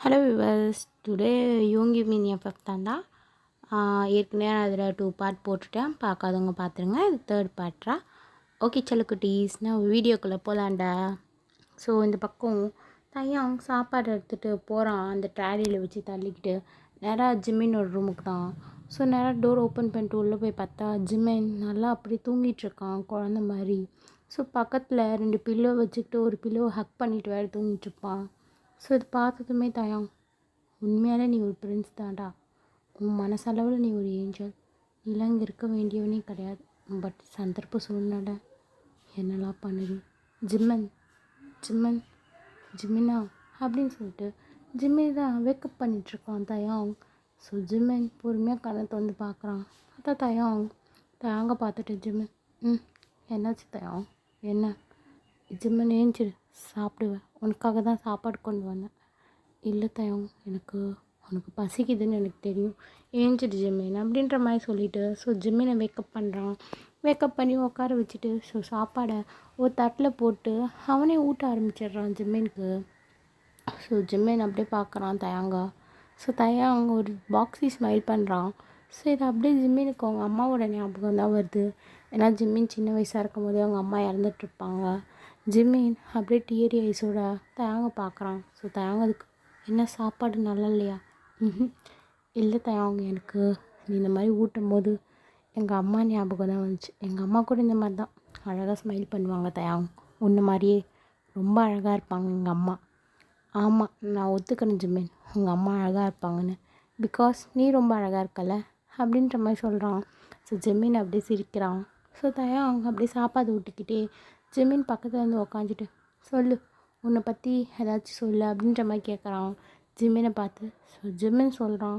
Hello viewers, today யூங்கி மீன் FF தாண்டா. ஏற்கனவே அதில் 2 பார்ட் போட்டுட்டேன், பார்க்காதவங்க பார்த்துருங்க. இது 3rd பார்ட்ரா. ஓகே செல்லக்குட்டீஸ், நான் வீடியோக்குள்ளே போகலாண்டா. ஸோ இந்த பக்கம் தையாங் சாப்பாடு எடுத்துகிட்டு போகிறான், அந்த ட்ராலியில் வச்சு தள்ளிக்கிட்டு நேராக ஜிம்மின் ஒரு ரூமுக்கு தான். ஸோ நேராக டோர் ஓப்பன் பண்ணிட்டு உள்ளே போய் பார்த்தா ஜிம்மின் நல்லா அப்படி தூங்கிட்டுருக்கான், குழந்த மாதிரி. ஸோ பக்கத்தில் 2 பில்லோ வச்சுக்கிட்டு ஒரு பில்லோ ஹக் பண்ணிட்டு வேறு தூங்கிட்டுருப்பான். ஸோ இது பார்த்ததுமே தயாங், உண்மையாலே நீ ஒரு பிரின்ஸ் தான்டா. உன் மனசளவில் நீ ஒரு ஏஞ்சல். நீலாம் இங்கே இருக்க வேண்டியவனே கிடையாது. பட் சந்தர்ப்ப சூழ்நிலை என்னெல்லாம் பண்ணுது. ஜிம்மன் ஜிம்மன் ஜிம்மினா அப்படின்னு சொல்லிட்டு ஜிம்மி தான் வேக்கப் பண்ணிகிட்ருக்கான் தயாங். ஸோ ஜிம்மன் பொறுமையாக கண்ணை திறந்து பார்க்குறான். பார்த்தா தயாங்க பார்த்துட்டு ஜிம்மன், என்னாச்சு தயாங்? என்ன? ஜிம்மன் ஏஞ்சிடு, சாப்பிடுவேன், உனக்காக தான் சாப்பாடு கொண்டு வந்தேன். இல்லை தயாங், உனக்கு பசிக்குதுன்னு எனக்கு தெரியும், ஏஞ்சிடு ஜிம்மின் அப்படின்ற மாதிரி சொல்லிவிட்டு ஸோ ஜிம்மினை வேக்கப் பண்ணுறான். வேக்கப் பண்ணி உட்கார வச்சுட்டு ஸோ சாப்பாடை ஒரு தட்டில் போட்டு அவனே ஊட்ட ஆரம்பிச்சிடுறான் ஜிம்மினுக்கு. ஸோ ஜிம்மின் அப்படியே பார்க்குறான் தயாங்கா. ஸோ தயாங் ஒரு பாக்ஸி ஸ்மைல் பண்ணுறான். ஸோ இது அப்படியே ஜிம்மினுக்கு அவங்க அம்மாவோட ஞாபகம் தான் வருது. ஏன்னா ஜிம்மின் சின்ன வயசாக இருக்கும் போதே அவங்க அம்மா இறந்துட்டுருப்பாங்க. ஜிம்மின் அப்படியே டியரி ஐஸோட தயாங்க பார்க்குறான். ஸோ தயாங்க அதுக்கு, என்ன சாப்பாடு நல்லா இல்லையா? இல்லை தயாங்க, எனக்கு நீ இந்த மாதிரி ஊட்டும் போது எங்கள் அம்மா ஞாபகம் தான் வந்துச்சு. எங்கள் அம்மா கூட இந்த மாதிரி தான் அழகாக ஸ்மைல் பண்ணுவாங்க தயாங்க, உன்ன மாதிரியே ரொம்ப அழகாக இருப்பாங்க எங்கள் அம்மா. ஆமாம், நான் ஒத்துக்கிறேன் ஜிம்மின், உங்கள் அம்மா அழகாக இருப்பாங்கன்னு. பிகாஸ் நீ ரொம்ப அழகாக இருக்கல அப்படின்ற மாதிரி சொல்கிறான். ஸோ ஜிம்மின் அப்படியே சிரிக்கிறான். ஸோ தயாங் அப்படியே சாப்பாடு ஊட்டிக்கிட்டே ஜிம்மின் பக்கத்தில் வந்து உக்காந்துட்டு, சொல்லு, உன்னை பற்றி ஏதாச்சும் சொல்லு அப்படின்ற மாதிரி கேட்குறான் ஜிம்மினை பார்த்து. ஸோ ஜிம்மின் சொல்கிறான்,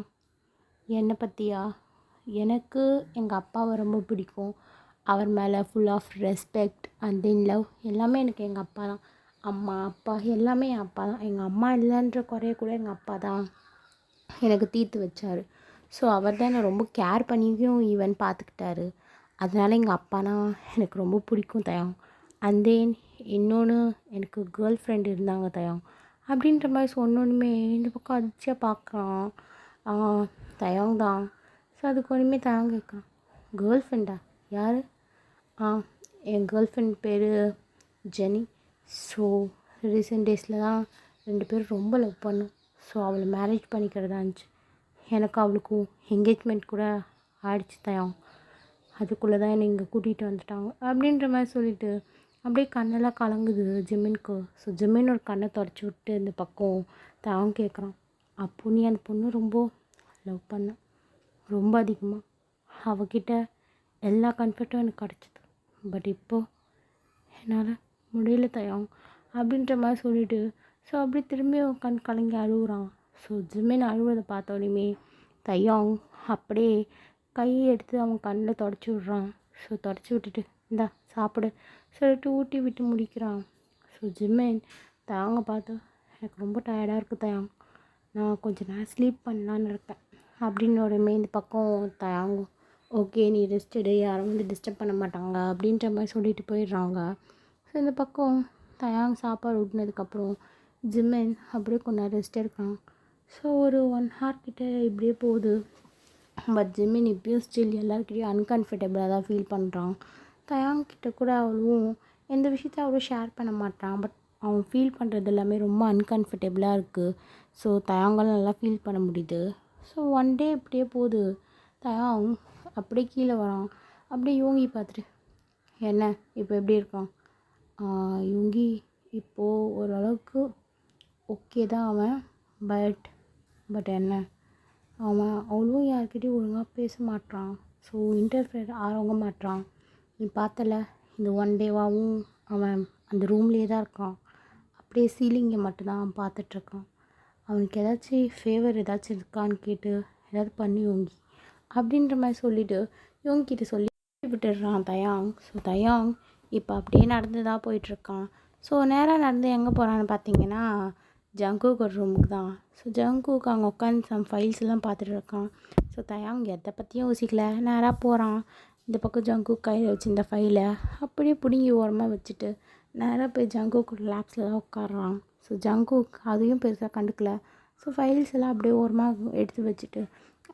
என்னை பற்றியா? எனக்கு எங்கள் அப்பாவை ரொம்ப பிடிக்கும். அவர் மேலே full of respect and then love எல்லாமே எனக்கு எங்கள் அப்பா தான். அம்மா அப்பா எல்லாமே என் அப்பா தான். எங்கள் அம்மா இல்லைன்ற குறைய கூட எங்கள் அப்பா தான் எனக்கு தீர்த்து வச்சார். ஸோ அவர் தான் என்னை ரொம்ப கேர் பண்ணியும் ஈவன் பார்த்துக்கிட்டாரு. அதனால் எங்கள் அப்பானா எனக்கு ரொம்ப பிடிக்கும் தயாங். அண்ட் தென் இன்னொன்று, எனக்கு கேர்ள் ஃப்ரெண்ட் இருந்தாங்க தயாங் அப்படின்ற மாதிரி சொன்னோன்னுமே இந்த பக்கம் அதிர்ச்சியாக பார்க்குறான் தயாங் தான். ஸோ அதுக்கு ஒன்றுமே தயாங் கேட்குறான், கேர்ள் ஃப்ரெண்டா? யார்? என் கேர்ள் ஃப்ரெண்ட் பேர் ஜெனி. ஸோ ரீசெண்ட் டேஸில் தான் 2 பேரும் ரொம்ப லவ் பண்ணோம். ஸோ அவளை மேரேஜ் பண்ணிக்கிறதா இருந்துச்சு. எனக்கு அவளுக்கும் என்கேஜ்மெண்ட் கூட ஆயிடுச்சு தயாங். அதுக்குள்ளே தான் என்னை இங்கே கூட்டிகிட்டு வந்துட்டாங்க அப்படின்ற மாதிரி சொல்லிவிட்டு அப்படியே கண்ணெல்லாம் கலங்குது ஜிம்மினுக்கு. ஸோ ஜிம்மின் ஒரு கண்ணை தொடச்சி விட்டு இந்த பக்கம் தயாங் கேட்குறான், அப்போ நீ அந்த பொண்ணு ரொம்ப லவ் பண்ண, ரொம்ப அதிகமாக அவகிட்ட எல்லா கம்ஃபர்ட்டும் எனக்கு கிடச்சிது. பட் இப்போது என்னால் முடியல தயாங் அப்படின்ற மாதிரி சொல்லிவிட்டு ஸோ அப்படி திரும்பி கண் கலங்கி அழுகுறான். ஸோ ஜிம்மின் அழுகுறதை பார்த்தோன்னே தயாங் அப்படியே கையை எடுத்து அவன் கண்ணில் தொடச்சி விட்றான். ஸோ தொடச்சி விட்டுட்டு, இந்தா சாப்பிடு சொல்லிட்டு ஊட்டி விட்டு முடிக்கிறான். ஸோ ஜிம்மின் தயாங்க பார்த்து, எனக்கு ரொம்ப டயர்டாக இருக்குது தயாங், நான் கொஞ்சம் நேரம் ஸ்லீப் பண்ணலான்னு இருக்கேன் அப்படின்னு உடனே இந்த பக்கம் தயாங்கும், ஓகே நீ ரெஸ்ட் எடு, யாரும் வந்து டிஸ்டர்ப் பண்ண மாட்டாங்க அப்படின்ற மாதிரி சொல்லிட்டு போயிடுறாங்க. ஸோ இந்த பக்கம் தயாங் சாப்பாடு ஊட்டினதுக்கப்புறம் ஜிம்மின் அப்படியே கொஞ்ச நேரம் ரெஸ்ட் எடுக்கிறான். ஸோ ஒரு 1 hour கிட்ட இப்படியே போகுது. பட் ஜிம்மின் இப்பயும் ஸ்டில் எல்லாருக்கிட்டையும் அன்கம்ஃபர்டபுளாக தான் ஃபீல் பண்ணுறான். தயாங் கிட்ட கூட அவளும் எந்த விஷயத்த அவளும் ஷேர் பண்ண மாட்டான். பட் அவன் ஃபீல் பண்ணுறது எல்லாமே ரொம்ப அன்கம்ஃபர்டபுளாக இருக்குது. ஸோ தயாங்கால் நல்லா ஃபீல் பண்ண முடியுது. ஸோ ஒன் டே இப்படியே போகுது. தயாங் அப்படியே கீழே வரான். அப்படியே யோங்கி பார்த்துட்டு, என்ன இப்போ எப்படி இருக்கான்? யோங்கி இப்போது ஓரளவுக்கு ஓகே தான் அவன். பட் என்ன, அவன் அவ்வளோ யார்கிட்டையும் ஒழுங்காக பேச மாட்டான். ஸோ இன்டர்ஃபியர் ஆக மாட்டான். நீ பார்த்தல, இந்த 1 டேவாகவும் அவன் அந்த ரூம்லேயே தான் இருக்கான். அப்படியே சீலிங்கை மட்டும்தான் அவன் பார்த்துட்ருக்கான். அவனுக்கு ஏதாச்சும் ஃபேவர் ஏதாச்சும் இருக்கான்னு கேட்டு ஏதாவது பண்ணி யோங்கி அப்படின்ற மாதிரி சொல்லிவிட்டு யோங்கிட்ட சொல்லி விட்டுடுறான் தயாங். ஸோ தயாங் இப்போ அப்படியே நடந்து தான் போயிட்டுருக்கான். ஸோ நேராக நடந்து எங்கே போகிறான்னு பார்த்தீங்கன்னா ஜங்குக் ஒரு ரூமுக்கு தான். ஸோ ஜங்குக் அங்கே உட்காந்து சம் ஃபைல்ஸ் எல்லாம் பார்த்துட்டு இருக்கான். ஸோ தயாங் எதை பற்றியும் யோசிக்கல, நேராக போகிறான். இந்த பக்கம் ஜங்குக் கையில் வச்சு இந்த ஃபைலை அப்படியே பிடுங்கி ஓரமாக வச்சுட்டு நேராக போய் ஜங்குக் லேப்ஸில் தான் உட்காடுறான். ஸோ ஜங்குக் அதையும் பெருசாக கண்டுக்கல. ஸோ ஃபைல்ஸ் எல்லாம் அப்படியே ஓரமாக எடுத்து வச்சுட்டு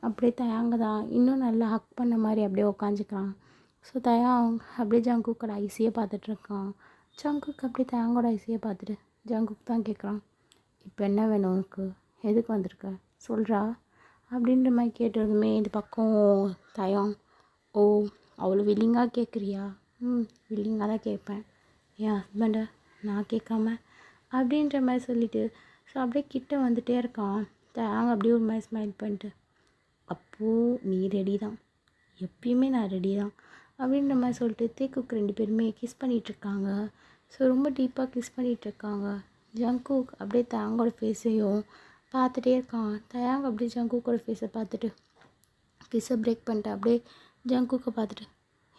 அப்படியே தயாங்க தான் இன்னும் நல்லா ஹக் பண்ண மாதிரி அப்படியே உக்காந்துக்கிறான். ஸோ தயாங் அப்படியே ஜங்குக்கோட ஐஸையே பார்த்துட்ருக்கான். ஜங்குக் அப்படியே தயாங்கோட ஐஸையே பார்த்துட்டு ஜங்குக் தான் கேட்குறான், இப்போ என்ன வேணும் உனக்கு, எதுக்கு வந்திருக்க சொல்கிறா அப்படின்ற மாதிரி கேட்டதுமே இந்த பக்கம் தயாங், ஓ அவ்வளோ வில்லிங்காக கேட்குறியா, வில்லிங்காக தான் கேட்பேன், என் ஹஸ்பண்டை நான் கேட்காம அப்படின்ற மாதிரி சொல்லிவிட்டு ஸோ அப்படியே கிட்ட வந்துகிட்டே இருக்கான். தயாங் அப்படியே ஒரு மாதிரி ஸ்மைல் பண்ணிட்டு, அப்போது நீ ரெடி தான், எப்பயுமே நான் ரெடி தான் அப்படின்ற மாதிரி சொல்லிட்டு தேக்குக்கு 2 பேருமே கிஸ் பண்ணிகிட்ருக்காங்க. ஸோ ரொம்ப டீப்பாக கிஸ் பண்ணிகிட்ருக்காங்க. ஜங்குக் அப்படியே தயாங்கோட ஃபேஸையும் பார்த்துட்டே இருக்கான். தயாங் அப்படியே ஜங்குக்கோட ஃபேஸை பார்த்துட்டு கிஸ்ஸை பிரேக் பண்ணிட்டு அப்படியே ஜங்குக்கை பார்த்துட்டு,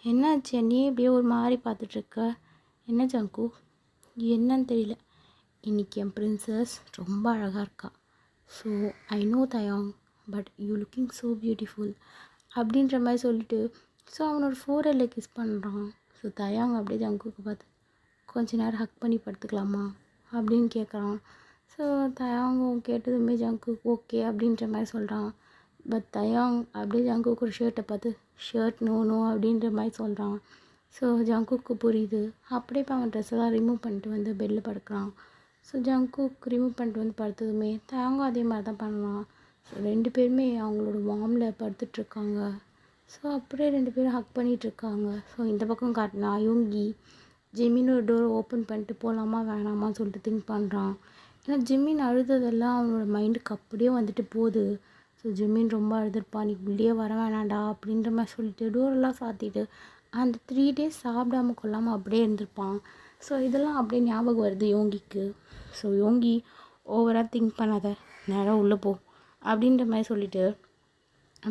என்னாச்சு நீ அப்படியே ஒரு மாதிரி பார்த்துட்ருக்க, என்ன ஜங்குக் என்னன்னு தெரியல, இன்றைக்கி என் பிரின்சஸ் ரொம்ப அழகாக இருக்கா. So I know Taeyang, but you looking so beautiful அப்படின்ற மாதிரி சொல்லிட்டு ஸோ அவனோட ஃபோரெல்ல கிஸ் பண்ணுறான். ஸோ தயாங் அப்படியே ஜங்குக்கு பார்த்து, கொஞ்ச நேரம் ஹக் பண்ணி படுத்துக்கலாமா அப்படின்னு கேட்குறான். ஸோ தயாங்கும் கேட்டதுமே ஜங்குக் ஓகே அப்படின்ற மாதிரி சொல்கிறான். பட் தயாங் அப்படியே ஜங்குக்கு ஒரு ஷர்ட்டை பார்த்து, ஷர்ட் நோ நோ அப்படின்ற மாதிரி சொல்கிறான். ஸோ ஜங்குக்கு புரியுது. அப்படியே இப்போ அவன் ட்ரெஸ்ஸெல்லாம் ரிமூவ் பண்ணிட்டு வந்து பெட்டில் படுக்கிறான். ஸோ ஜங்குக் ரிமூவ் பண்ணிட்டு வந்து படுத்ததுமே தயாங்கும் அதே மாதிரி தான் பண்ணலாம். ஸோ 2 பேருமே அவங்களோட வார்மில் படுத்துட்ருக்காங்க. ஸோ அப்படியே 2 பேரும் ஹக் பண்ணிகிட்ருக்காங்க. ஸோ இந்த பக்கம் காட்டினா யோங்கி ஜிமினோட டோரை ஓப்பன் பண்ணிட்டு போகலாமா வேணாமான்னு சொல்லிட்டு திங்க் பண்ணுறான். ஏன்னா ஜிமின் அழுததெல்லாம் அவனோட மைண்டுக்கு அப்படியே வந்துட்டு போகுது. ஸோ ஜிமின் ரொம்ப அழுதுருப்பான், நீ உள்ளே வர வேணாண்டா அப்படின்ற மாதிரி சொல்லிட்டு டோரெல்லாம் சாத்திட்டு அந்த 3 days சாப்பிடாம கொள்ளாமல் அப்படியே இருந்திருப்பான். ஸோ இதெல்லாம் அப்படியே ஞாபகம் வருது யோங்கிக்கு. ஸோ யோங்கி ஓவராக திங்க் பண்ணாத, நேராக உள்ளே போ அப்படின்ற மாதிரி சொல்லிவிட்டு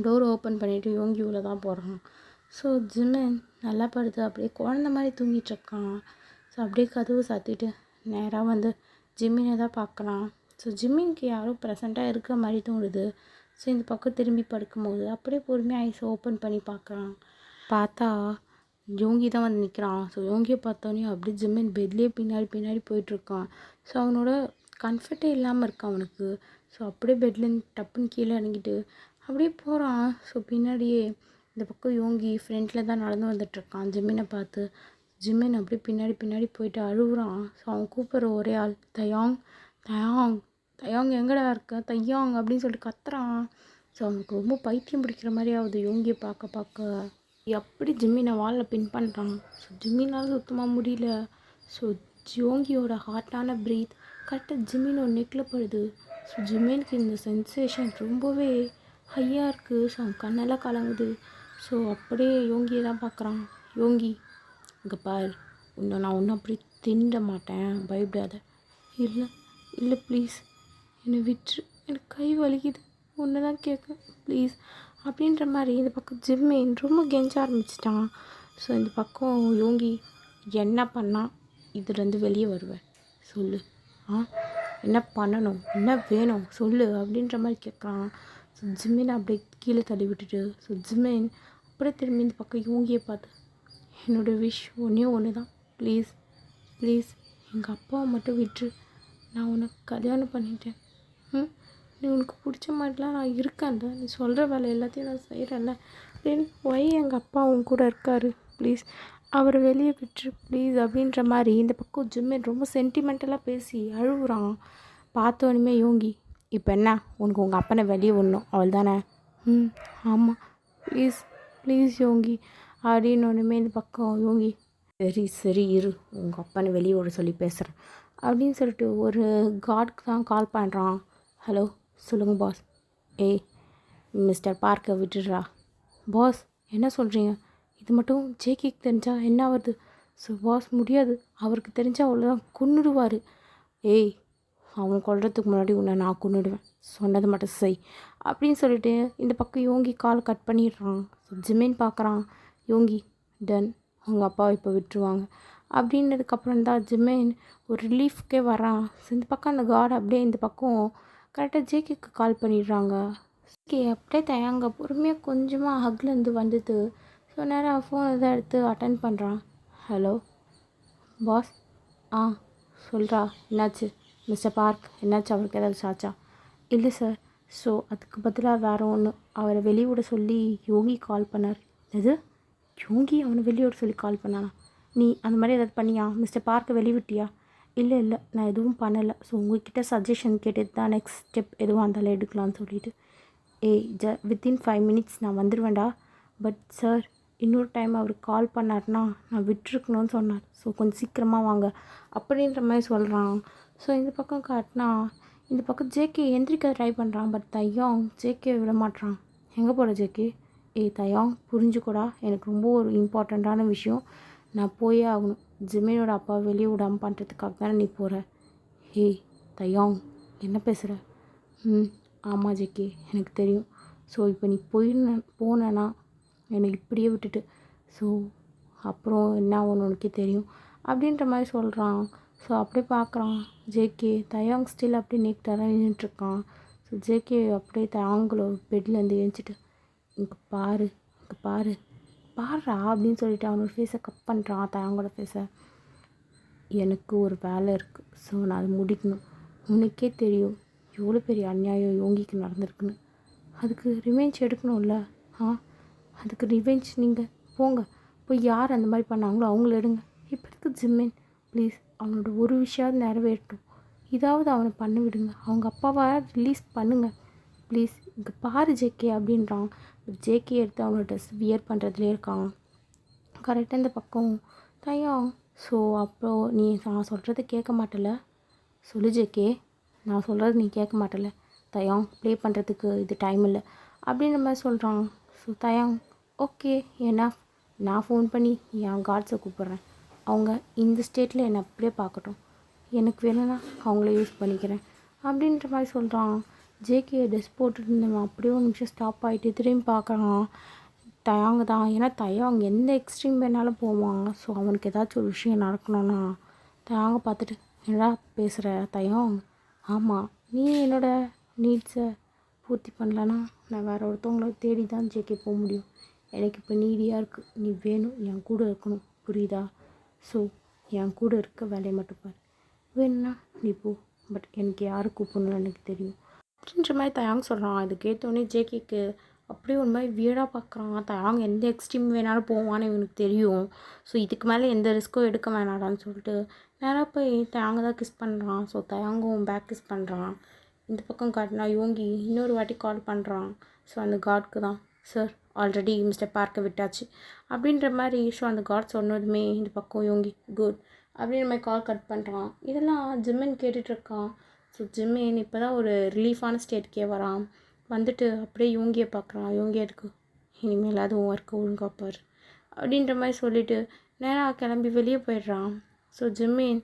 டோர் ஓப்பன் பண்ணிவிட்டு யோங்கி உள்ளே தான் போகிறான். ஸோ ஜிமின் நல்லா படுத்து அப்படியே குழந்த மாதிரி தூங்கிட்டுருக்கான். ஸோ அப்படியே கதவு சாத்திட்டு நேராக வந்து ஜிமினை தான் பார்க்குறான். ஸோ ஜிமின்க்கு யாரோ ப்ரெசண்ட்டாக இருக்கிற மாதிரி தோணுது. ஸோ இந்த பக்கம் திரும்பி படுக்கும்போது அப்படியே பொறுமையாக ஐஸை ஓப்பன் பண்ணி பார்க்குறான். பார்த்தா யோங்கி தான் வந்து நிற்கிறான். ஸோ யோங்கியை பார்த்தோன்னே அப்படியே ஜிமின் பெட்லேயே பின்னாடி போயிட்டுருக்கான். ஸோ அவனோட கம்ஃபர்ட்டே இல்லாமல் இருக்கான் அவனுக்கு. ஸோ அப்படியே பெட்லேருந்து டப்புன்னு கீழே இறங்கிட்டு அப்படியே போகிறான். ஸோ பின்னாடியே இந்த பக்கம் யோங்கி ஃப்ரெண்டில் தான் நடந்து வந்துட்டுருக்கான் ஜிமினை பார்த்து. ஜிமின் அப்படியே பின்னாடி போயிட்டு அழுகுறான். ஸோ அவன் கூப்பிட்ற ஒரே ஆள் தயாங், தயாங் தயாங் எங்கடா இருக்க தையாங் அப்படின்னு சொல்லிட்டு கத்துறான். ஸோ அவனுக்கு ரொம்ப பைத்தியம் பிடிக்கிற மாதிரி ஆகுது யோங்கியை பார்க்க. எப்படி ஜிம்மினை வாலில் பின் பண்ணுறான். ஸோ ஜிம்மினால் சுத்தமாக முடியல. ஸோ யோங்கியோட ஹார்ட்டான ப்ரீத் கரெக்டாக ஜிம்மினோட நெக்கில் படுது. ஸோ ஜிம்மினுக்கு இந்த சென்சேஷன் ரொம்பவே ஹையாக இருக்குது. ஸோ அவன் கண்ணெல்லாம் கலங்குது. ஸோ அப்படியே யோங்கியை தான் பார்க்குறான். யோங்கி இங்கே பார், நான் ஒன்றும் அப்படி தின்ற மாட்டேன், பயப்படாத. இல்லை ப்ளீஸ் என்னை விட்டுரு, எனக்கு கை வலிக்குது, ஒன்று தான் கேட்க ப்ளீஸ் அப்படின்ற மாதிரி இந்த பக்கம் ஜிம்மின் ரொம்ப கெஞ்ச ஆரம்பிச்சிட்டான். ஸோ இந்த பக்கம் யோங்கி என்ன பண்ணால் இதுலேருந்து வெளியே வருவேன் சொல்லு, என்ன பண்ணணும், என்ன வேணும் சொல்லு அப்படின்ற மாதிரி கேட்குறான். ஸோ ஜிம்மின் அப்படியே கீழே தள்ளி விட்டுட்டு ஸோ ஜிம்மின் அப்படியே திரும்பி இந்த பக்கம் யோங்கியை பார்த்து, என்னோடய விஷ் ஒன்று தான், ப்ளீஸ் எங்கள் அப்பாவை மட்டும் விட்டுரு, நான் உனக்கு கல்யாணம் பண்ணிட்டேன், நீ உனக்கு பிடிச்ச மாதிரிலாம் நான் இருக்கேன்ல, நீ சொல்கிற வேலை எல்லாத்தையும் நான் செய்கிறேன்ல, தென் ஒய் எங்கள் அப்பா உன் கூட இருக்கார், ப்ளீஸ் அவரை வெளியே விட்டுரு ப்ளீஸ் அப்படின்ற மாதிரி இந்த பக்கம் ஜிம்மின் ரொம்ப சென்டிமெண்டலாக பேசி அழுகுறான். பார்த்தோன்னே யோங்கி, இப்போ என்ன உனக்கு உங்கள் அப்பனை வெளியே விடணும் அவள் தானே, ஆமாம் ப்ளீஸ் யோங்கி அப்படின்னு இந்த பக்கம் யோங்கி, சரி இரு உங்கள் அப்பனை வெளியே விட சொல்லி பேசுகிறேன் அப்படின்னு சொல்லிட்டு ஒரு கார்டுக்கு தான் கால் பண்ணுறான். ஹலோ சொல்லுங்கள் பாஸ். ஏய் மிஸ்டர் பார்க்கை விட்டுடுறா. பாஸ் என்ன சொல்கிறீங்க, இது மட்டும் ஜேகேக்கு தெரிஞ்சால் என்ன ஆகுது? ஸோ பாஸ் முடியாது, அவருக்கு தெரிஞ்சால் அவ்வளோதான் கொன்னுடுவார். ஏய் அவன் கொல்றதுக்கு முன்னாடி உன்னை நான் கொன்னுடுவேன், சொன்னது மட்டும் செய் அப்படின்னு சொல்லிட்டு இந்த பக்கம் யோங்கி கால் கட் பண்ணிடுறான். ஸோ ஜிம்மின் பார்க்குறான். யோங்கி டன், உங்கள் அப்பாவை இப்போ விட்டுருவாங்க அப்படின்றதுக்கப்புறம் தான் ஜிம்மின் ஒரு ரிலீஃப்கே வரான். ஸோ இந்த பக்கம் அந்த கார்டு அப்படியே இந்த பக்கம் கரெக்டாக ஜேகேக்கு கால் பண்ணிடுறாங்க. அப்படியே தயாங்க பொறுமையாக கொஞ்சமாக ஹக்லேருந்து வந்துட்டு ஸோ நேரம் ஃபோன் எதாவது எடுத்து அட்டன் பண்ணுறான். Hello boss. சொல்கிறா, என்னாச்சு மிஸ்டர் பார்க், என்னாச்சு அவருக்கு ஏதாவது சாச்சா? இல்லை சார். ஸோ அதுக்கு பதிலாக வேறு ஒன்று, அவரை வெளியே விட சொல்லி யோகி கால் பண்ணார். எது? யோகி அவனை வெளியே விட சொல்லி கால் பண்ணானா? நீ அந்த மாதிரி ஏதாவது பண்ணியா? மிஸ்டர் பார்க்க வெளியே விட்டியா? இல்லை இல்லை, நான் எதுவும் பண்ணலை. ஸோ உங்கள்கிட்ட சஜஷன் கேட்டுட்டு தான் நெக்ஸ்ட் ஸ்டெப் எதுவும் இருந்தாலும் எடுக்கலான்னு சொல்லிட்டு. வித்தின் 5 minutes நான் வந்துடுவேன்டா. பட் சார், இன்னொரு டைம் அவர் கால் பண்ணார்னா நான் விட்டுருக்கணும்னு சொன்னார். ஸோ கொஞ்சம் சீக்கிரமாக வாங்க அப்படின்ற மாதிரி சொல்கிறான். ஸோ இந்த பக்கம் காட்டினா, இந்த பக்கம் ஜேகே எந்திரிக்க ட்ரை பண்ணுறான். பட் தையாங் ஜேகே விட மாட்றான். எங்கே போகிற ஜேகே? தையாங், புரிஞ்சுக்கூடா, எனக்கு ரொம்ப ஒரு இம்பார்ட்டண்ட்டான விஷயம். நான் போயே ஆகணும். ஜிமினோட அப்பா வெளியே விடாமல் பண்ணுறதுக்காக தானே நீ போகிற. தையாங், என்ன பேசுகிற? ஆமாம் ஜேகே, எனக்கு தெரியும். ஸோ இப்போ நீ போனேன்னா என்னை இப்படியே விட்டுட்டு, ஸோ அப்புறம் என்ன ஆகும்னு உனக்கே தெரியும் அப்படின்ற மாதிரி சொல்கிறான். ஸோ அப்படியே பார்க்குறான் ஜேகே. தயாங் ஸ்டில் அப்படியே நேக்டாக தான் நின்றுட்டுருக்கான். ஸோ ஜேகே அப்படியே தயாங்களோ பெட்லேருந்து எழுந்துட்டு, இங்கே பாரு, இங்கே பாரு, பாடுறா அப்படின்னு சொல்லிட்டு அவனோட ஃபேஸை கட் பண்ணுறான். தயாங்கோட ஃபேஸை. எனக்கு ஒரு வேலை இருக்குது. ஸோ நான் அதை முடிக்கணும். உனக்கே தெரியும் எவ்வளோ பெரிய அநியாயம் யோகிக்கு நடந்திருக்குன்னு. அதுக்கு ரிவெஞ்ச் எடுக்கணும்ல. அதுக்கு ரிவெஞ்ச் நீங்கள் போங்க, போய் யார் அந்த மாதிரி பண்ணாங்களோ அவங்கள எடுங்க. இப்போ இருக்குது ஜிம்மின், ப்ளீஸ் அவனோட ஒரு விஷயம் நிறைவேறட்டும். இதாவது அவனை பண்ண விடுங்க. அவங்க அப்பாவை ரிலீஸ் பண்ணுங்கள் ப்ளீஸ். இங்கே பாரு ஜேகே அப்படின்றான். ஜேகே எடுத்து அவனோட ட்ரெஸ் வியர் பண்ணுறதுலே இருக்கான். கரெக்டாக இந்த பக்கம் தையம். ஸோ அப்புறம் நீ நான் சொல்கிறத கேட்க மாட்டல? சொல்லு ஜேகே, நான் சொல்கிறது நீ கேட்க மாட்டல? தயாங், ப்ளே பண்ணுறதுக்கு இது டைம் இல்லை அப்படின்ற மாதிரி சொல்கிறான். ஸோ தயாங், ஓகே, ஏன்னா நான் ஃபோன் பண்ணி என் கார்ட்ஸை கூப்பிட்றேன். அவங்க இந்த ஸ்டேட்டில் என்னை அப்படியே பார்க்கட்டும். எனக்கு வேணும்னா அவங்கள யூஸ் பண்ணிக்கிறேன் அப்படின்ற மாதிரி சொல்கிறான். ஜேகே ட்ரெஸ் போட்டுட்டு இருந்தவன் அப்படியே ஒரு நிமிஷம் ஸ்டாப் ஆகிட்டு திரும்பி பார்க்குறான். தயாங்க தான். ஏன்னா தயாங் எந்த எக்ஸ்ட்ரீம் வேணாலும் போவான். ஸோ அவனுக்கு ஏதாச்சும் ஒரு விஷயம் நடக்கணும்னா தயாங்க பார்த்துட்டு, என்னடா பேசுகிற தயாங்? ஆமாம், நீ என்னோடய நீட்ஸை பூர்த்தி பண்ணலன்னா நான் வேறு ஒருத்தவங்கள தேடி தான் ஜேகே போக முடியும். எனக்கு இப்போ நீடியாக இருக்குது. நீ வேணும், என் கூட இருக்கணும், புரியுதா? ஸோ என் கூட இருக்க வேலையை மட்டும் பாரு. வேணும்னா நீ போ, பட் எனக்கு யாரை கூப்பிடணும்னு எனக்கு தெரியும் அப்படின்ற மாதிரி தயாங் சொல்கிறான். இது கேட்டோடனே ஜேகேக்கு அப்படியே ஒரு மாதிரி வீடாக பார்க்குறான். தயாங் எந்த எக்ஸ்ட்ரீம் வேணாலும் போவான்னு இவனுக்கு தெரியும். ஸோ இதுக்கு மேலே எந்த ரிஸ்க்கும் எடுக்க வேணாடான்னு சொல்லிட்டு நேராக போய் தயாங்க தான் கிஸ் பண்ணுறான். ஸோ தயாங்கும் பேக் கிஸ் பண்ணுறான். இந்த பக்கம் காட்டினா யோங்கி இன்னொரு வாட்டி கால் பண்ணுறான். ஸோ அந்த கார்டுக்கு தான், சார் ஆல்ரெடி மிஸ்டர் பார்க்க விட்டாச்சு அப்படின்ற மாதிரி. ஸோ அந்த கார்ட் சொன்னதுமே இந்த பக்கம் யோங்கி குட் அப்படின்ற மாதிரி கால் கட் பண்ணுறான். இதெல்லாம் ஜிம்மின் கேட்டுட்ருக்கான். ஸோ ஜிம்மின் இப்போ தான் ஒரு ரிலீஃபான ஸ்டேட்டுக்கே வரான். வந்துட்டு அப்படியே யோங்கியை பார்க்குறான். யோங்கியா இருக்கு, இனிமேல் அதுவும் ஒர்க்கு ஒழுங்கா பாரு அப்படின்ற மாதிரி சொல்லிவிட்டு நேராக கிளம்பி வெளியே போயிடுறான். ஸோ ஜிம்மின்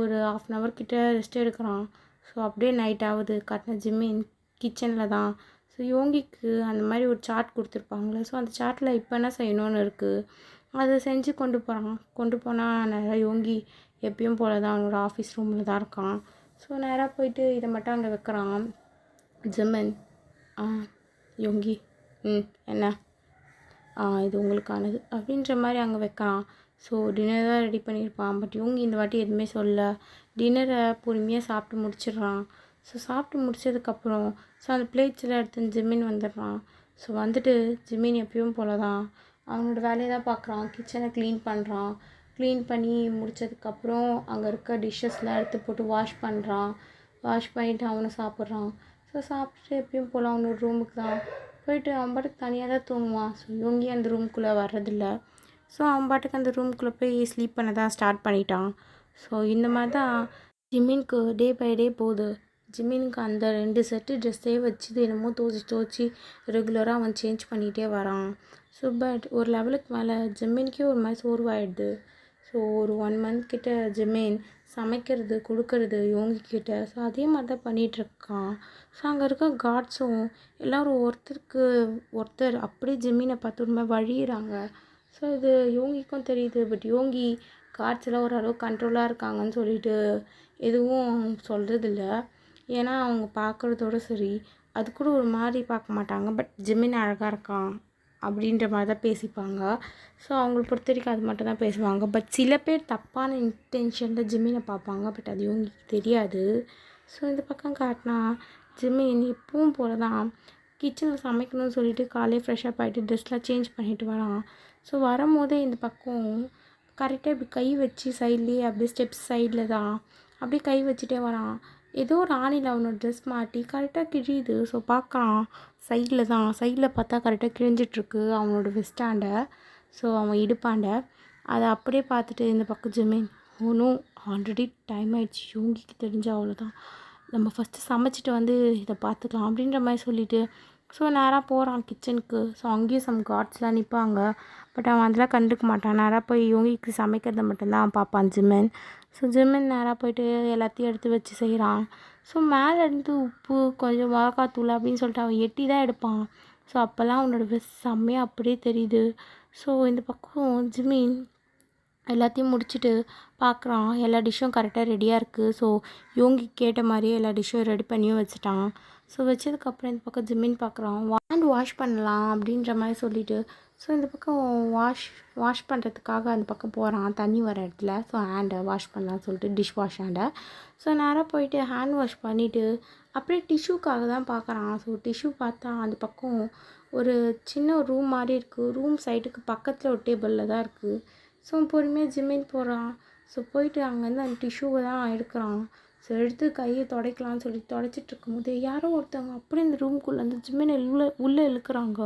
ஒரு 1/2 hour கிட்ட ரெஸ்ட் எடுக்கிறான். ஸோ அப்படியே நைட் ஆகுது. காட்டின ஜிம்மின் கிச்சனில் தான். ஸோ யோங்கிக்கு அந்த மாதிரி ஒரு சார்ட் கொடுத்துருப்பாங்களே. ஸோ அந்த சார்ட்டில் இப்போ என்ன செய்யணும்னு இருக்குது, அதை செஞ்சு கொண்டு போகிறான். கொண்டு போனால் நேராக யோங்கி எப்பயும் போல தான் அவனோட ஆஃபீஸ் ரூமில் தான் இருக்கான். ஸோ நேராக போயிட்டு இதை மட்டும் அங்கே வைக்கிறான். ஜிம்மின், யோங்கி, என்ன, இது உங்களுக்கானது அப்படின்ற மாதிரி அங்கே வைக்கிறான். ஸோ டின்னர் தான் ரெடி பண்ணியிருப்பான். பட் யோங்கி இந்த வாட்டி எதுவுமே சொல்ல. டின்னரை பொறுமையாக சாப்பிட்டு முடிச்சிடுறான். ஸோ சாப்பிட்டு முடிச்சதுக்கப்புறம் ஸோ அந்த பிளேட்ஸில் எடுத்து ஜிம்மின் வந்துடுறான். ஸோ வந்துட்டு ஜிம்மின் எப்பயும் போல தான் அவனோட வேலையை தான் பார்க்குறான். கிச்சனை க்ளீன் பண்ணுறான். க்ளீன் பண்ணி முடித்ததுக்கப்புறம் அங்கே இருக்க டிஷ்ஷஸ்லாம் எடுத்து போட்டு வாஷ் பண்ணுறான். வாஷ் பண்ணிவிட்டு அவனும் சாப்பிட்றான். ஸோ சாப்பிட்டுட்டு எப்பயும் போல் அவனோட ரூமுக்கு தான் போயிட்டு அவன் பாட்டுக்கு தனியாக தான் தூங்குவான். ஸோ யோங்கி அந்த ரூம்குள்ளே வர்றதில்ல. ஸோ அவன் பாட்டுக்கு அந்த ரூம்குள்ளே போய் ஸ்லீப் பண்ண தான் ஸ்டார்ட் பண்ணிட்டான். ஸோ இந்த மாதிரி தான் ஜிம்மினுக்கு டே பை டே போகுது. ஜிம்மினுக்கு அந்த 2 செட்டு ட்ரெஸ்ஸே வச்சு என்னமோ துவச்சி ரெகுலராக அவன் சேஞ்ச் பண்ணிகிட்டே வரான். ஸோ பட் ஒரு லெவலுக்கு மேலே ஜிம்மினுக்கே ஒரு மாதிரி சோர்வாயிடுது. ஸோ ஒரு 1 month கிட்ட ஜிம்மின் சமைக்கிறது கொடுக்கறது யோங்கிக்கிட்ட. ஸோ அதே மாதிரி தான் பண்ணிகிட்ருக்கான். ஸோ அங்கே இருக்க கார்ட்ஸும் எல்லோரும் ஒருத்தருக்கு ஒருத்தர் அப்படியே ஜிம்மினை பார்த்து ஒரு மாதிரி வழியிறாங்க. ஸோ இது யோங்கிக்கும் தெரியுது. பட் யோங்கி கார்ட்ஸ் எல்லாம் ஓரளவு கண்ட்ரோலாக இருக்காங்கன்னு சொல்லிட்டு எதுவும் சொல்கிறதில்ல. ஏன்னா அவங்க பார்க்குறதோட சரி, அது கூட ஒரு மாதிரி பார்க்க மாட்டாங்க. பட் ஜிம்மின் அழகாக இருக்கான் அப்படின்ற மாதிரி தான் பேசிப்பாங்க. ஸோ அவங்கள பொறுத்த வரைக்கும் அது மட்டும் தான் பேசுவாங்க. பட் சில பேர் தப்பான இன்டென்ஷனில் ஜிம்மினை பார்ப்பாங்க. பட் அது யோங்கிக்கு தெரியாது. ஸோ இந்த பக்கம் காட்டினா ஜிமின் எப்பவும் போல தான் கிச்சனில் சமைக்கணும்னு சொல்லிட்டு காலையில் ஃப்ரெஷ்ஷப் ஆகிட்டு ட்ரெஸ்லாம் சேஞ்ச் பண்ணிட்டு வரான். ஸோ வரும்போதே இந்த பக்கம் கரெக்டாக இப்படி கை வச்சு சைட்லேயே அப்படியே ஸ்டெப்ஸ் சைடில் தான் அப்படியே கை வச்சுட்டே வரான். ஏதோ ஒரு ஆணியில் அவனோட ட்ரெஸ் மாட்டி கரெக்டாக கிழியுது. ஸோ பார்க்குறான் சைடில் பார்த்தா கரெக்டாக கிழிஞ்சிட்ருக்கு அவனோட வெஸ்டாண்டை. ஸோ அவன் இடுப்பாண்ட அதை அப்படியே பார்த்துட்டு இந்த பக்கம் ஜிமின் ஒன்றும் ஆல்ரெடி டைம் ஆகிடுச்சு, யோங்கிக்கு தெரிஞ்ச அவ்வளோதான், நம்ம ஃபஸ்ட்டு சமைச்சிட்டு வந்து இதை பார்த்துக்கலாம் அப்படின்ற மாதிரி சொல்லிவிட்டு ஸோ நேராக போகிறான் கிச்சனுக்கு. ஸோ அங்கேயும் சம் கார்ட்ஸ்லாம் நிற்பாங்க. பட் அவன் அதெல்லாம் கண்டுக்க மாட்டான். நேராக போய் யோங்கிக்கு சமைக்கிறத மட்டும்தான் அவன் பார்ப்பான் ஜிமின். ஸோ ஜிமின் நேராக போய்ட்டு எல்லாத்தையும் எடுத்து வச்சு செய்கிறான். ஸோ மேலே இருந்து உப்பு கொஞ்சம் மிளகாத்தூள் அப்படின்னு சொல்லிட்டு அவன் எட்டி தான் எடுப்பான். ஸோ அப்போல்லாம் அவனோட செம்மையாக அப்படியே தெரியுது. ஸோ இந்த பக்கம் ஜிமின் எல்லாத்தையும் முடிச்சுட்டு பார்க்குறான். எல்லா டிஷ்ஷும் கரெக்டாக ரெடியாக இருக்குது. ஸோ யோங்கி கேட்ட மாதிரியே எல்லா டிஷ்ஷும் ரெடி பண்ணியும் வச்சுட்டான். ஸோ வச்சதுக்கப்புறம் இந்த பக்கம் ஜிமின் பார்க்குறான். ஹேண்ட் வாஷ் பண்ணலாம் அப்படின்ற மாதிரி சொல்லிவிட்டு ஸோ இந்த பக்கம் வாஷ் பண்ணுறதுக்காக அந்த பக்கம் போகிறான் தண்ணி வர இடத்துல. ஸோ ஹேண்டை வாஷ் பண்ணலான்னு சொல்லிட்டு டிஷ் வாஷ் ஹேண்டை. ஸோ நேராக போயிட்டு ஹேண்ட் வாஷ் பண்ணிவிட்டு அப்படியே டிஷ்யூக்காக தான் பார்க்குறான். ஸோ டிஷ்யூ பார்த்தா அந்த பக்கம் ஒரு சின்ன ரூம் மாதிரி இருக்குது. ரூம் சைடுக்கு பக்கத்தில் ஒரு டேபிளில் தான் இருக்குது. ஸோ பொறுமையாக ஜிமின் போகிறான். ஸோ போயிட்டு அங்கேருந்து அந்த டிஷ்யூவை தான் எடுக்கிறான். ஸோ எடுத்து கையை துடைக்கலான்னு சொல்லி துடைச்சிட்டு இருக்கும்போது யாரோ ஒருத்தவங்க அப்படியே இந்த ரூம்குள்ளே அந்த ஜிமினை உள்ளே இழுக்கிறாங்க.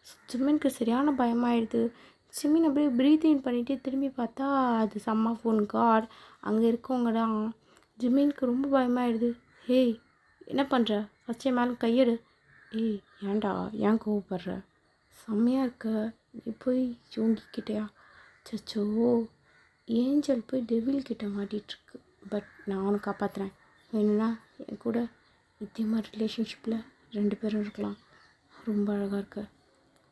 ஸோ ஜிமினுக்கு சரியான பயமாயிடுது. ஜிமின் அப்படியே ப்ரீத்திங் பண்ணிகிட்டே திரும்பி பார்த்தா அது சம்மா ஃபோன் கார்டு அங்கே இருக்கவங்க தான். ஜிமினுக்கு ரொம்ப பயமாயிடுது. ஏய் என்ன பண்ணுற, ஃபஸ்ட்டே மேலே கையெடு. ஏய் ஏன்டா ஏன் கோவப்படுற, செம்மையாக இருக்க, நீ போய் யோங்கிக்கிட்டேயா, சச்சோ ஏஞ்சல் போய் டெவில் கிட்ட மாட்டிகிட்ருக்கு. பட் நான் அவனை காப்பாற்றுறேன். வேணும்னா என் கூட நித்தியமாக ரிலேஷன்ஷிப்பில் 2 பேரும் இருக்கலாம். ரொம்ப அழகாக இருக்க,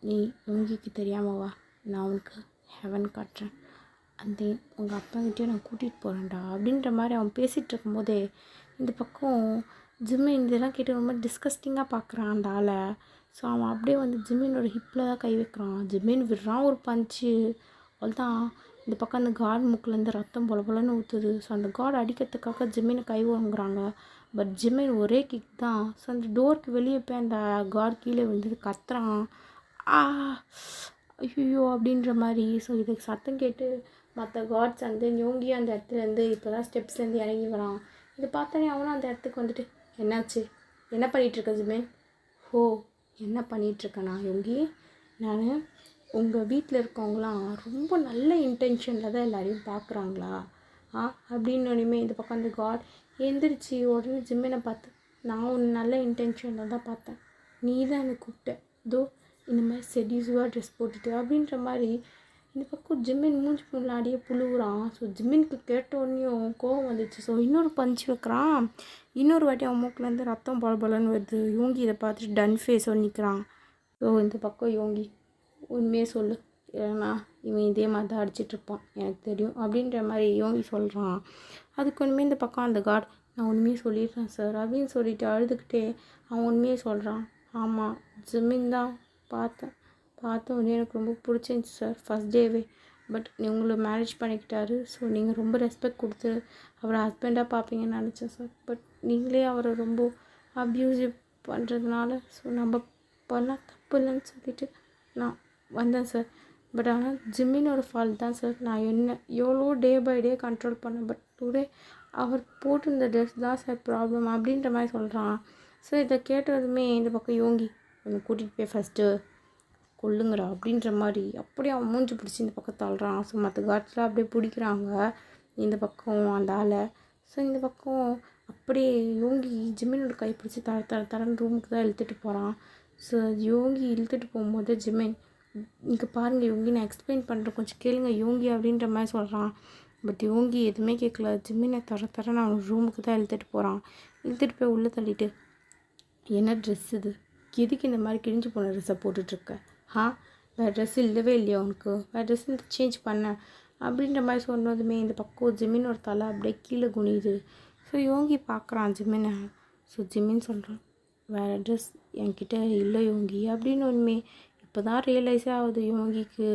நீ யோங்கிக்கு தெரியாமல் வா, நான் அவனுக்கு ஹெவன் காட்டுறேன். அந்த உங்கள் அப்பாங்கிட்டே நான் கூட்டிகிட்டு போகிறேன்டா அப்படின்ற மாதிரி அவன் பேசிகிட்டு இருக்கும்போதே இந்த பக்கம் ஜிம்மின் இதெல்லாம் கேட்டு ரொம்ப டிஸ்கஸ்டிங்காக பார்க்குறான் அந்த ஆளை. ஸோ அவன் அப்படியே வந்து ஜிம்மினோட ஹிப்பில் தான் கை வைக்கிறான். ஜிம்மின் விடுறான் ஒரு பஞ்சு. அவ்வளோதான், இந்த பக்கம் அந்த கார்டு மூக்கிலேருந்து ரத்தம் பொலன்னு ஊற்றுது. ஸோ அந்த கார்டு அடிக்கிறதுக்காக ஜிம்மினை கை வாங்குறாங்க. பட் ஜிம்மின் ஒரே கிக் தான். ஸோ அந்த டோருக்கு வெளியே போய் அந்த கார்டு கீழே விழுந்தது கத்துறான். ஐயோ அப்படின்ற மாதிரி. ஸோ இதுக்கு சத்தம் கேட்டு மற்ற கார்ட்ஸ் வந்து யோங்கி அந்த இடத்துலேருந்து இப்போ தான் ஸ்டெப்ஸ்லேருந்து இறங்கி வரான். இது பார்த்தோன்னே அவனும் அந்த இடத்துக்கு வந்துட்டு என்னாச்சு, என்ன பண்ணிகிட்ருக்க ஜிம்மின்? ஓ என்ன பண்ணிகிட்ருக்கேண்ணா யோங்கி, நான் உங்கள் வீட்டில் இருக்கவங்களாம் ரொம்ப நல்ல இன்டென்ஷனில் தான் எல்லோரையும் பார்க்குறாங்களா அப்படின்னோடனே இந்த பக்கம் அந்த காட் எந்திரிச்சு உடனே ஜிம்மினை பார்த்து, நான் ஒன்று நல்ல இன்டென்ஷனில் தான் பார்த்தேன், நீ தான் என்னை கூப்பிட்ட, இதோ இந்த மாதிரி செடியூஸாக ட்ரெஸ் போட்டுட்டு அப்படின்ற மாதிரி. இந்த பக்கம் ஜிம்மின் மூஞ்சி முன்னாடியே புழுவுறான். ஸோ ஜிம்மினுக்கு கேட்டோடனையும் கோவம் வந்துச்சு. ஸோ இன்னொரு பஞ்சு வைக்கிறான். இன்னொரு வாட்டி அவன் மூக்கிலேருந்து ரத்தம் பலன்னு வருது. யோங்கி இதை பார்த்துட்டு டன் ஃபேஸோடு நிற்கிறான். ஸோ இந்த பக்கம் யோங்கி உண்மையே சொல்லு, இல்லைனா இவன் இதே மாதிரி தான் அடிச்சிட்ருப்பான் எனக்கு தெரியும் அப்படின்ற மாதிரி யோங்கி சொல்கிறான். அதுக்கு ஒன்றுமே இந்த பக்கம் அந்த கார்டு, நான் உண்மையே சொல்லிடுறேன் சார் அப்படின்னு சொல்லிட்டு அழுதுகிட்டே அவன் உண்மையே சொல்கிறான். ஆமாம் ஜிம்மின் தான் பார்த்த உடனே எனக்கு ரொம்ப பிடிச்சிருந்துச்சி சார் ஃபஸ்ட் டேவே. பட் உங்களை மேரேஜ் பண்ணிக்கிட்டாரு. ஸோ நீங்கள் ரொம்ப ரெஸ்பெக்ட் கொடுத்து அவரை ஹஸ்பண்டாக பார்ப்பீங்கன்னு நினச்சேன் சார். பட் நீங்களே அவரை ரொம்ப அப்யூசிவ் பண்ணுறதுனால ஸோ நம்ம பண்ணால் தப்பு இல்லைன்னு சொல்லிட்டு நான் வந்தேன் சார். பட் ஆனால் ஜிம்மினோட ஃபால்ட் தான் சார். நான் எவ்வளோ டே பை டே கண்ட்ரோல் பண்ணேன். பட் டுடே அவர் போட்டிருந்த ட்ரெஸ் தான் சார் ப்ராப்ளம் அப்படின்ற மாதிரி சொல்கிறான். ஸோ இதை கேட்டதுமே இந்த பக்கம் யோங்கி அவனை கூட்டிகிட்டு போய் ஃபஸ்ட்டு கொல்லுங்கடா அப்படின்ற மாதிரி அப்படியே அவன் மூஞ்சி பிடிச்சி இந்த பக்கம் தள்ளுறான். ஸோ மற்ற காட்சியில் அப்படியே பிடிக்கிறாங்க இந்த பக்கம் அந்த ஆளை. ஸோ இந்த பக்கம் அப்படியே யோங்கி ஜிம்மினோட கை பிடிச்சி தரன்னு ரூமுக்கு தான் இழுத்துட்டு போகிறான். ஸோ யோங்கி இழுத்துட்டு போகும்போது ஜிம்மின், இங்கே பாருங்கள் யோங்கி நான் எக்ஸ்பிளைன் பண்ணுறேன் கொஞ்சம் கேளுங்க யோங்கி அப்படின்ற மாதிரி சொல்கிறான். பட் யோங்கி எதுவுமே கேட்கல. ஜிம்மினை தரன்னு அவன் ரூமுக்கு தான் இழுத்துட்டு போகிறான். இழுத்துட்டு போய் உள்ளே தள்ளிட்டு, என்ன ட்ரெஸ் இது, எதுக்கு இந்த மாதிரி கிழிஞ்சு போன ட்ரெஸ்ஸை போட்டுட்ருக்க, வேறு ட்ரெஸ் இல்லவே இல்லையா உனக்கு, வேறு ட்ரெஸ் சேஞ்ச் பண்ணேன் அப்படின்ற மாதிரி சொன்னதுமே இந்த பக்கம் ஜிம்மினோட தலை அப்படியே கீழே குனியுது. ஸோ யோங்கி பார்க்குறான் ஜிம்மினை. ஸோ ஜிம்மின் சொல்கிறான், வேறு ட்ரெஸ் என்கிட்ட இல்லை யோங்கி அப்படின்னு. ஒன்றுமே இப்போ தான் ரியலைஸே ஆகுது யோங்கிக்கு.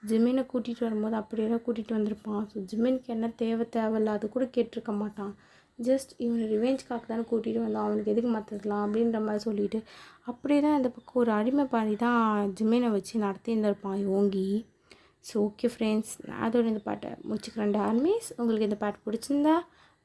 ஜிம்மினை கூட்டிகிட்டு வரும்போது அப்படியெல்லாம் கூட்டிகிட்டு வந்திருப்பான். ஸோ ஜிம்மினுக்கு என்ன தேவையில்ல அது கூட கேட்டிருக்க மாட்டான். ஜஸ்ட் இவனை ரிவெஞ்ச்காக தானே கூட்டிகிட்டு வந்தான், அவனுக்கு எதுக்கு மாற்றலாம் அப்படின்ற மாதிரி சொல்லிட்டு அப்படியே தான் இந்த பக்கம் ஒரு அடிமை பாணி தான் ஜிமீனை வச்சு நடத்தியிருந்திருப்பான் யோங்கி. ஸோ ஓகே ஃப்ரெண்ட்ஸ், நான் அதோட இந்த பாட்டை முடிச்சுக்கிறேன். ஆர்மிஸ், உங்களுக்கு இந்த பாட்டு பிடிச்சிருந்தா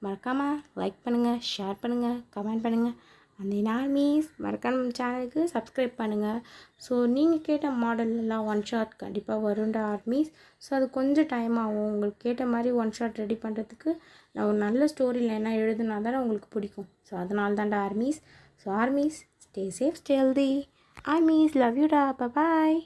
மறக்காமல் லைக் பண்ணுங்கள், ஷேர் பண்ணுங்கள், கமெண்ட் பண்ணுங்கள். அந்த ஆர்மிஸ் மறக்காம சேனலுக்கு சப்ஸ்கிரைப் பண்ணுங்கள். ஸோ நீங்கள் கேட்ட மாடல்லாம் ஒன் ஷாட் கண்டிப்பாக வரும்ன்ற ஆர்மிஸ். ஸோ அது கொஞ்சம் டைம் ஆகும். உங்களுக்கு கேட்ட மாதிரி ஒன் ஷாட் ரெடி பண்ணுறதுக்கு நான் ஒரு நல்ல ஸ்டோரியில் என்ன எழுதுனா தானே உங்களுக்கு பிடிக்கும். ஸோ அதனால தான்டா armies. So armies, stay safe, stay healthy. Armies, love யூடா, பாய்.